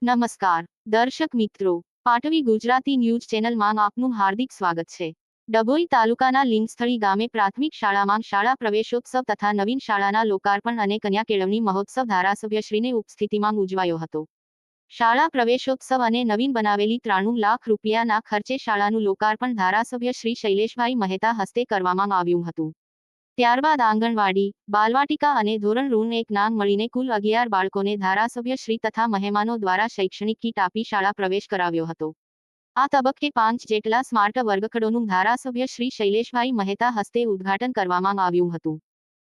નમસ્કાર દર્શક મિત્રો, પાટવી ગુજરાતી ન્યૂઝ ચેનલમાં આપનું હાર્દિક સ્વાગત છે। ડભોઈ તાલુકાના લિંગસ્થળી ગામે પ્રાથમિક શાળામાં શાળા પ્રવેશોત્સવ તથા નવીન શાળાના લોકાર્પણ અને કન્યા કેળવણી મહોત્સવ ધારાસભ્યશ્રીની ઉપસ્થિતિમાં ઉજવાયો હતો। શાળા પ્રવેશોત્સવ અને નવીન બનાવેલી 93 લાખ રૂપિયાના ખર્ચે શાળાનું લોકાર્પણ ધારાસભ્ય શ્રી શૈલેષભાઈ મહેતા હસ્તે કરવામાં આવ્યું હતું। ત્યારબાદ આંગણવાડી, બાલવાટિકા અને ધોરણ ઋણ 1 નામ મળીને કુલ 11 બાળકોને ધારાસભ્ય શ્રી તથા મહેમાનો દ્વારા શૈક્ષણિક કીટ આપી શાળા પ્રવેશ કરાવ્યો હતો। આ તબક્કે 5 જેટલા સ્માર્ટ વર્ગખંડોનું ધારાસભ્ય શ્રી શૈલેષભાઈ મહેતા હસ્તે ઉદ્ઘાટન કરવામાં આવ્યું હતું।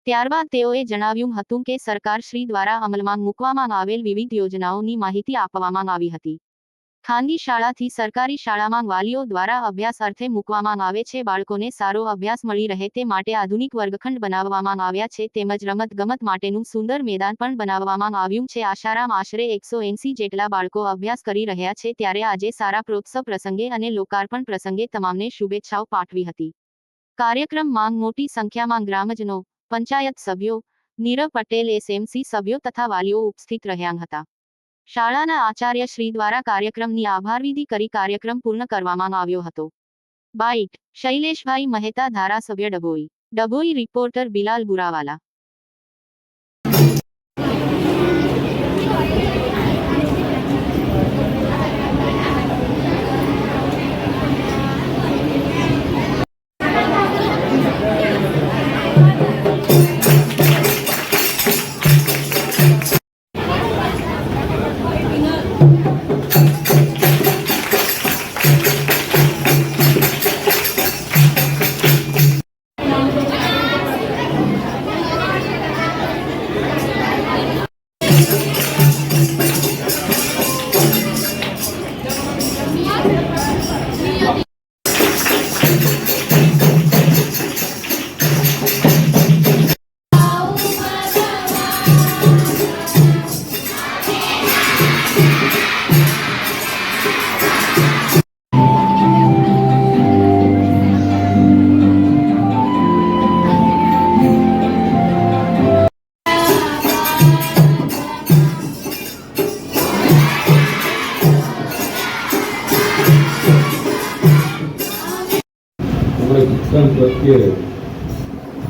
ત્યારબાદ તેઓએ જણાવ્યું હતું કે સરકાર શ્રી દ્વારા અમલમાં મૂકવામાં આવેલ વિવિધ યોજનાઓની માહિતી આપવામાં આવી હતી। ખાનગી શાળાથી સરકારી શાળામાં વાલીઓ દ્વારા અભ્યાસ અર્થે મૂકવામાં આવે છે। બાળકોને સારો અભ્યાસ મળી રહે તે માટે આધુનિક વર્ગખંડ બનાવવામાં આવ્યા છે તેમજ રમતગમત માટેનું સુંદર મેદાન પણ બનાવવામાં આવ્યું છે। આ શાળામાં આશરે 180 જેટલા બાળકો અભ્યાસ કરી રહ્યા છે। ત્યારે આજે સારા પ્રોત્સવ પ્રસંગે અને લોકાર્પણ પ્રસંગે તમામને શુભેચ્છાઓ પાઠવી હતી। કાર્યક્રમમાં મોટી સંખ્યામાં ગ્રામજનો, પંચાયત સભ્યો, નીરવ પટેલ એસએમસી સભ્યો તથા વાલીઓ ઉપસ્થિત રહ્યા હતા। શાળાના આચાર્ય શ્રી દ્વારા કાર્યક્રમની આભારવિધિ કરી કાર્યક્રમ પૂર્ણ કરવામાં આવ્યો હતો। બાઇટ શૈલેષભાઈ મહેતા, ધારાસભ્ય ડભોઈ રિપોર્ટર બિલાલ બુરાવાલા। શિક્ષણ પ્રત્યે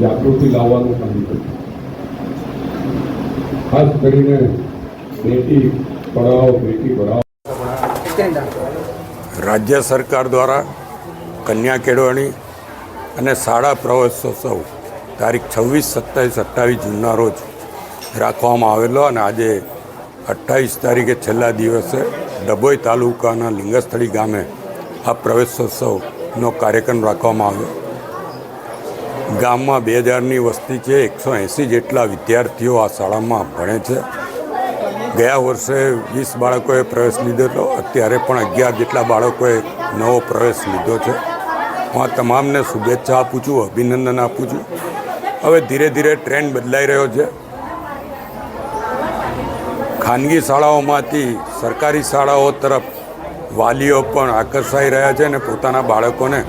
જાગૃતિ લાવવાનું કામ કર્યું। ખાસ કરીને બેટી પઢાઓ બેટી પઢાઓ રાજ્ય સરકાર દ્વારા કન્યા કેળવણી અને શાળા પ્રવેશોત્સવ તારીખ 26, 27, 28 જૂનના રોજ રાખવામાં આવેલો અને આજે 28 તારીખે છેલ્લા દિવસે ડભોઈ તાલુકાના લિંગસ્થળી ગામે આ પ્રવેશોત્સવનો કાર્યક્રમ રાખવામાં આવ્યો। ગામમાં 2000ની વસ્તી છે। 180 જેટલા વિદ્યાર્થીઓ આ શાળામાં ભણે છે। ગયા વર્ષે 20 બાળકોએ પ્રવેશ લીધો હતો, અત્યારે પણ 11 જેટલા બાળકોએ નવો પ્રવેશ લીધો છે। હું આ તમામને શુભેચ્છા આપું છું, અભિનંદન આપું છું। હવે ધીરે ધીરે ટ્રેન્ડ બદલાઈ રહ્યો છે। ખાનગી શાળાઓમાંથી સરકારી શાળાઓ તરફ વાલીઓ પણ આકર્ષાઈ રહ્યા છે અને પોતાના બાળકોને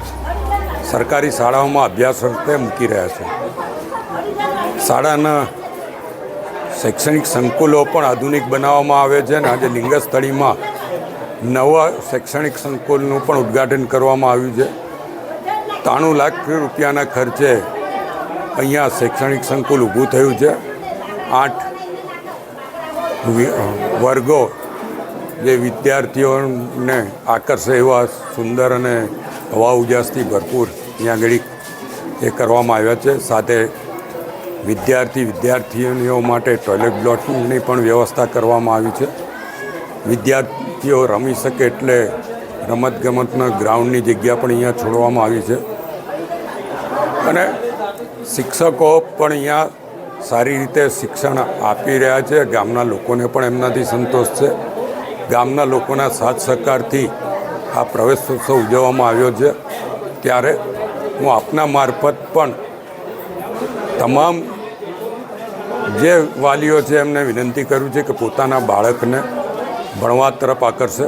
સરકારી શાળાઓમાં અભ્યાસ અર્થે મૂકી રહ્યા છે। શાળાના શૈક્ષણિક સંકુલો પણ આધુનિક બનાવવામાં આવે છે અને આજે લિંગસ્થળીમાં નવા શૈક્ષણિક સંકુલનું પણ ઉદ્ઘાટન કરવામાં આવ્યું છે। 93 લાખ રૂપિયાના ખર્ચે અહીંયા શૈક્ષણિક સંકુલ ઊભું થયું છે। 8 વર્ગો જે વિદ્યાર્થીઓને આકર્ષે એવા સુંદર અને હવા ઉજાસથી ભરપૂર અહીંયા આગળ એ કરવામાં આવ્યા છે। સાથે વિદ્યાર્થીનીઓ માટે ટોયલેટ બ્લોકની પણ વ્યવસ્થા કરવામાં આવી છે। વિદ્યાર્થીઓ રમી શકે એટલે રમતગમતના ગ્રાઉન્ડની જગ્યા પણ અહીંયા છોડવામાં આવી છે અને શિક્ષકો પણ અહીંયા સારી રીતે શિક્ષણ આપી રહ્યા છે। ગામના લોકોને પણ એમનાથી સંતોષ છે। ગામના લોકોના સાથ સહકારથી આ પ્રવેશોત્સવ ઉજવવામાં આવ્યો છે। ત્યારે હું આપના મારફત પણ તમામ જે વાલીઓ છે એમને વિનંતી કરું છે કે પોતાના બાળકને ભણવા તરફ આકર્ષે।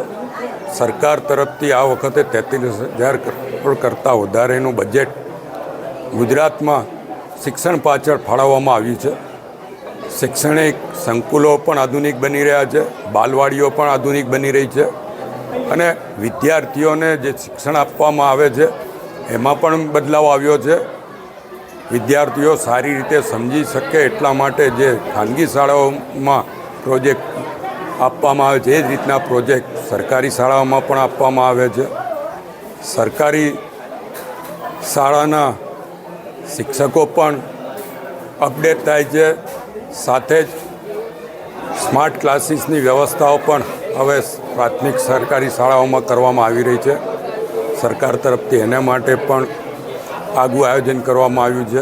સરકાર તરફથી આ વખતે 33,000 કરોડ કરતાં વધારેનું બજેટ ગુજરાતમાં શિક્ષણ પાછળ ફાળવવામાં આવ્યું છે। શૈક્ષણિક સંકુલો પણ આધુનિક બની રહ્યા છે, બાલવાડીઓ પણ આધુનિક બની રહી છે અને વિદ્યાર્થીઓને જે શિક્ષણ આપવામાં આવે છે એમાં પણ બદલાવ આવ્યો છે. વિદ્યાર્થીઓ સારી રીતે સમજી શકે એટલા માટે જે ખાનગી શાળાઓમાં પ્રોજેક્ટ આપવામાં આવે છે એ જ રીતના પ્રોજેક્ટ સરકારી શાળાઓમાં પણ આપવામાં આવે છે. સરકારી શાળાના શિક્ષકો પણ અપડેટ થાય છે, સાથે જ સ્માર્ટ ક્લાસીસની વ્યવસ્થાઓ પણ હવે પ્રાથમિક સરકારી શાળાઓમાં કરવામાં આવી રહી છે. સરકાર તરફથી એના માટે પણ આગવું આયોજન કરવામાં આવ્યું છે.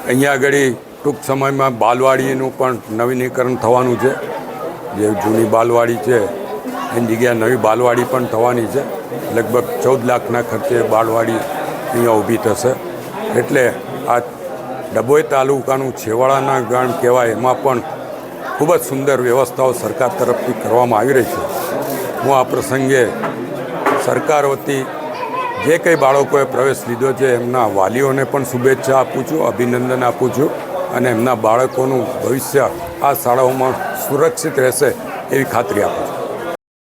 અહીંયા આગળ ટૂંક સમયમાં બાલવાડીનું પણ નવીનીકરણ થવાનું છે. જે જૂની બાલવાડી છે એની જગ્યાએ નવી બાલવાડી પણ થવાની છે. લગભગ 14 લાખના ખર્ચે બાલવાડી અહીંયા ઊભી થશે. એટલે આ ડભોઈ તાલુકાનું છેવાડાના ગામ કહેવાય એમાં પણ ખૂબ જ સુંદર વ્યવસ્થાઓ સરકાર તરફથી કરવામાં આવી રહી છે. હું આ પ્રસંગે સરકાર વતી જે કંઈ બાળકોએ પ્રવેશ લીધો છે એમના વાલીઓને પણ શુભેચ્છા આપું છું, અભિનંદન આપું છું અને એમના બાળકોનું ભવિષ્ય આ શાળાઓમાં સુરક્ષિત રહેશે એવી ખાતરી આપું છું.